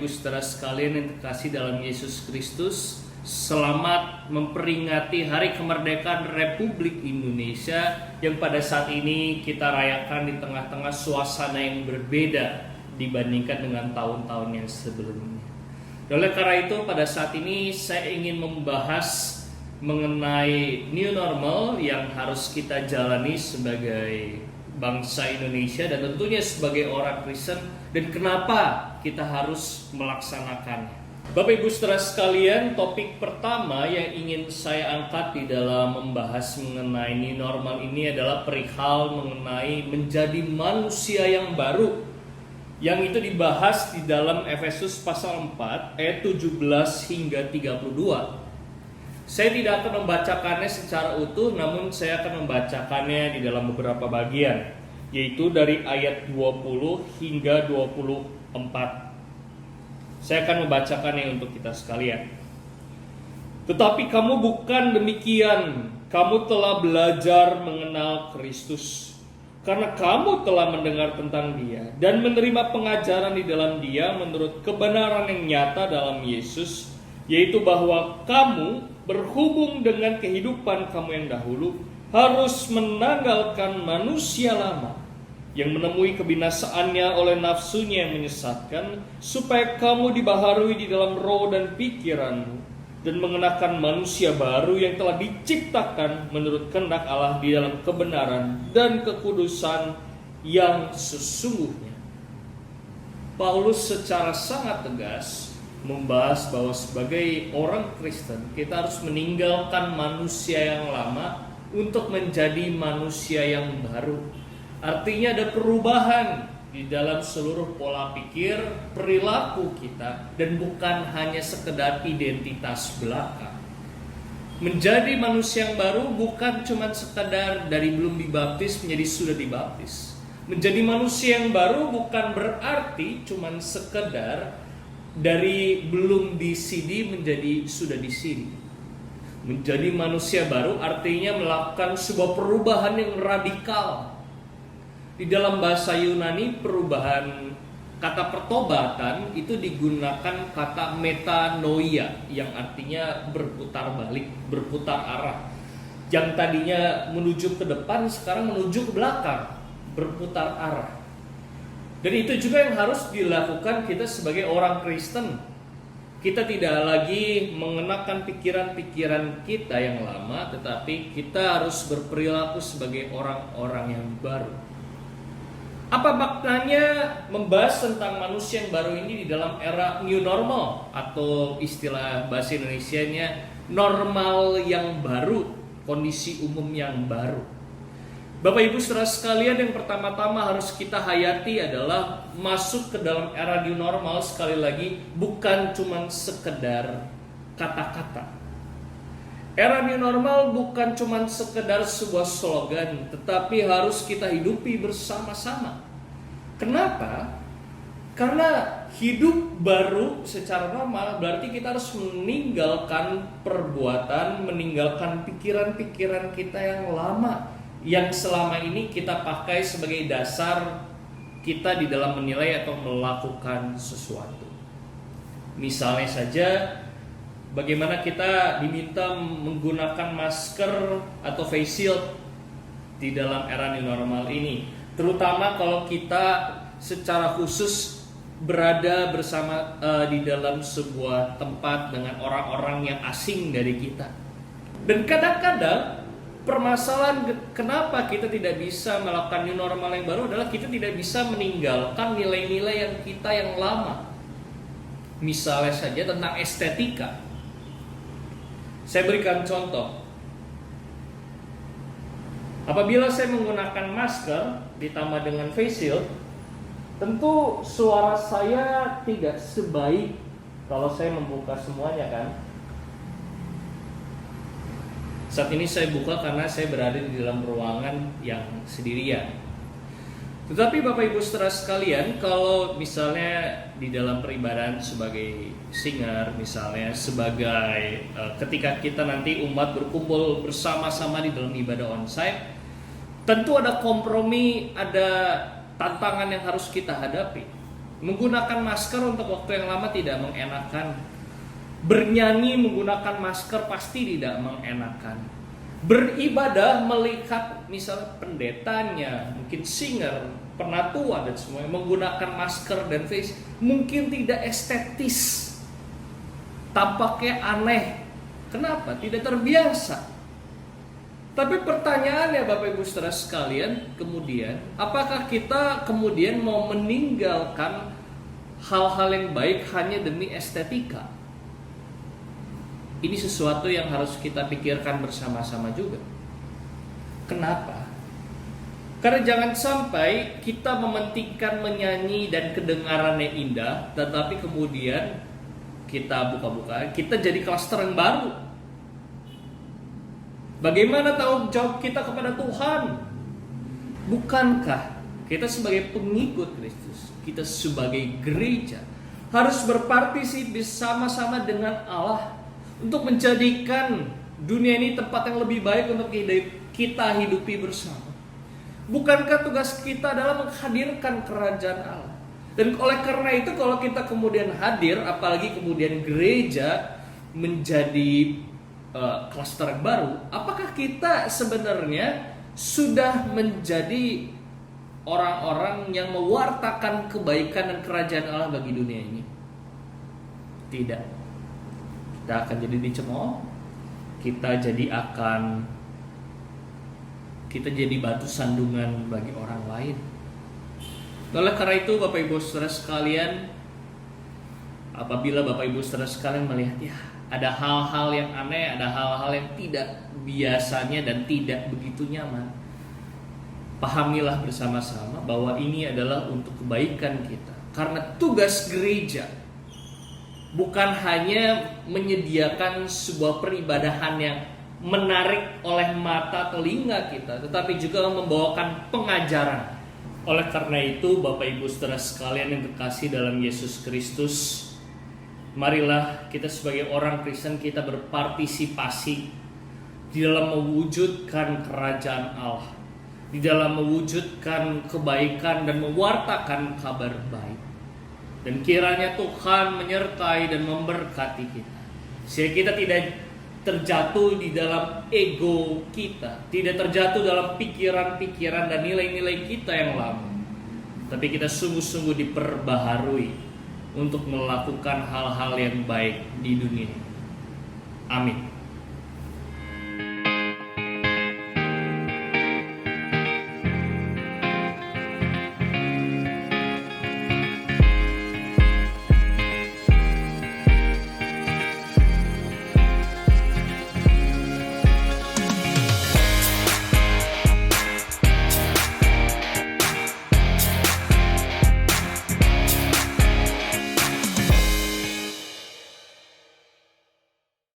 Ibu saudara sekalian yang terkasih dalam Yesus Kristus, selamat memperingati Hari Kemerdekaan Republik Indonesia yang pada saat ini kita rayakan di tengah-tengah suasana yang berbeda dibandingkan dengan tahun-tahun yang sebelumnya. Oleh karena itu pada saat ini saya ingin membahas mengenai new normal yang harus kita jalani sebagai bangsa Indonesia dan tentunya sebagai orang Kristen, dan kenapa kita harus melaksanakannya. Bapak Ibu saudara sekalian, topik pertama yang ingin saya angkat di dalam membahas mengenai new normal ini adalah perihal mengenai menjadi manusia yang baru, yang itu dibahas di dalam Efesus pasal 4 ayat 17 hingga 32. Saya tidak akan membacakannya secara utuh, namun saya akan membacakannya di dalam beberapa bagian, yaitu dari ayat 20 hingga 24. Saya akan membacakannya untuk kita sekalian. Tetapi kamu bukan demikian, kamu telah belajar mengenal Kristus, karena kamu telah mendengar tentang Dia dan menerima pengajaran di dalam Dia menurut kebenaran yang nyata dalam Yesus, yaitu bahwa kamu berhubung dengan kehidupan kamu yang dahulu harus menanggalkan manusia lama yang menemui kebinasaannya oleh nafsunya yang menyesatkan, supaya kamu dibaharui di dalam roh dan pikiranmu dan mengenakan manusia baru yang telah diciptakan menurut kehendak Allah di dalam kebenaran dan kekudusan yang sesungguhnya. Paulus secara sangat tegas membahas bahwa sebagai orang Kristen kita harus meninggalkan manusia yang lama untuk menjadi manusia yang baru. Artinya ada perubahan di dalam seluruh pola pikir, perilaku kita, dan bukan hanya sekedar identitas belaka. Menjadi manusia yang baru bukan cuma sekedar dari belum dibaptis menjadi sudah dibaptis. Menjadi manusia yang baru bukan berarti cuma sekedar dari belum di CD menjadi sudah di CD. Menjadi manusia baru artinya melakukan sebuah perubahan yang radikal. Di dalam bahasa Yunani, perubahan kata pertobatan itu digunakan kata metanoia, yang artinya berputar balik, berputar arah. Yang tadinya menuju ke depan sekarang menuju ke belakang, berputar arah. Dan itu juga yang harus dilakukan kita sebagai orang Kristen. Kita tidak lagi mengenakan pikiran-pikiran kita yang lama, tetapi kita harus berperilaku sebagai orang-orang yang baru. Apa maknanya membahas tentang manusia yang baru ini di dalam era new normal, atau istilah bahasa Indonesianya normal yang baru, kondisi umum yang baru? Bapak Ibu saudara sekalian, yang pertama-tama harus kita hayati adalah masuk ke dalam era new normal sekali lagi bukan cuma sekedar kata-kata. Era new normal bukan cuma sekedar sebuah slogan, tetapi harus kita hidupi bersama-sama. Kenapa? Karena hidup baru secara normal berarti kita harus meninggalkan perbuatan, meninggalkan pikiran-pikiran kita yang lama, yang selama ini kita pakai sebagai dasar kita di dalam menilai atau melakukan sesuatu. Misalnya saja, bagaimana kita diminta menggunakan masker atau face shield di dalam era new normal ini, terutama kalau kita secara khusus berada bersama di dalam sebuah tempat dengan orang-orang yang asing dari kita. Dan kadang-kadang permasalahan kenapa kita tidak bisa melakukan new normal yang baru adalah kita tidak bisa meninggalkan nilai-nilai yang kita yang lama. Misalnya saja tentang estetika. Saya berikan contoh. Apabila saya menggunakan masker ditambah dengan face shield, tentu suara saya tidak sebaik kalau saya membuka semuanya, kan? Saat ini saya buka karena saya berada di dalam ruangan yang sendirian. Tetapi Bapak Ibu saudara sekalian, kalau misalnya di dalam peribadahan sebagai singer, misalnya sebagai ketika kita nanti umat berkumpul bersama-sama di dalam ibadah onsite, tentu ada kompromi, ada tantangan yang harus kita hadapi. Menggunakan masker untuk waktu yang lama tidak mengenakan. Bernyanyi menggunakan masker pasti tidak mengenakan. Beribadah melihat misalnya pendetanya, mungkin singer, penatua dan semuanya menggunakan masker dan face, mungkin tidak estetis. Tampaknya aneh. Kenapa? Tidak terbiasa. Tapi pertanyaannya Bapak Ibu Saudara sekalian, kemudian apakah kita kemudian mau meninggalkan hal-hal yang baik hanya demi estetika? Ini sesuatu yang harus kita pikirkan bersama-sama juga. Kenapa? Karena jangan sampai kita mementingkan menyanyi dan kedengarannya indah, tetapi kemudian kita buka-buka, kita jadi klaster yang baru. Bagaimana tanggung jawab kita kepada Tuhan? Bukankah kita sebagai pengikut Kristus, kita sebagai gereja harus berpartisipasi bersama-sama dengan Allah untuk menjadikan dunia ini tempat yang lebih baik untuk kita hidupi bersama? Bukankah tugas kita adalah menghadirkan kerajaan Allah? Dan oleh karena itu kalau kita kemudian hadir, apalagi kemudian gereja menjadi klaster yang baru, apakah kita sebenarnya sudah menjadi orang-orang yang mewartakan kebaikan dan kerajaan Allah bagi dunia ini? Tidak. Kita akan jadi dicemooh, kita jadi batu sandungan bagi orang lain. Oleh karena itu Bapak Ibu Saudara sekalian, apabila Bapak Ibu Saudara sekalian melihat ya ada hal-hal yang aneh, ada hal-hal yang tidak biasanya dan tidak begitu nyaman, pahamilah bersama-sama bahwa ini adalah untuk kebaikan kita. Karena tugas gereja bukan hanya menyediakan sebuah peribadahan yang menarik oleh mata telinga kita, tetapi juga membawakan pengajaran. Oleh karena itu Bapak Ibu Saudara sekalian yang terkasih dalam Yesus Kristus, marilah kita sebagai orang Kristen kita berpartisipasi di dalam mewujudkan kerajaan Allah, di dalam mewujudkan kebaikan dan mewartakan kabar baik. Dan kiranya Tuhan menyertai dan memberkati kita, sehingga kita tidak terjatuh di dalam ego kita, tidak terjatuh dalam pikiran-pikiran dan nilai-nilai kita yang lama, tapi kita sungguh-sungguh diperbaharui untuk melakukan hal-hal yang baik di dunia. Amin.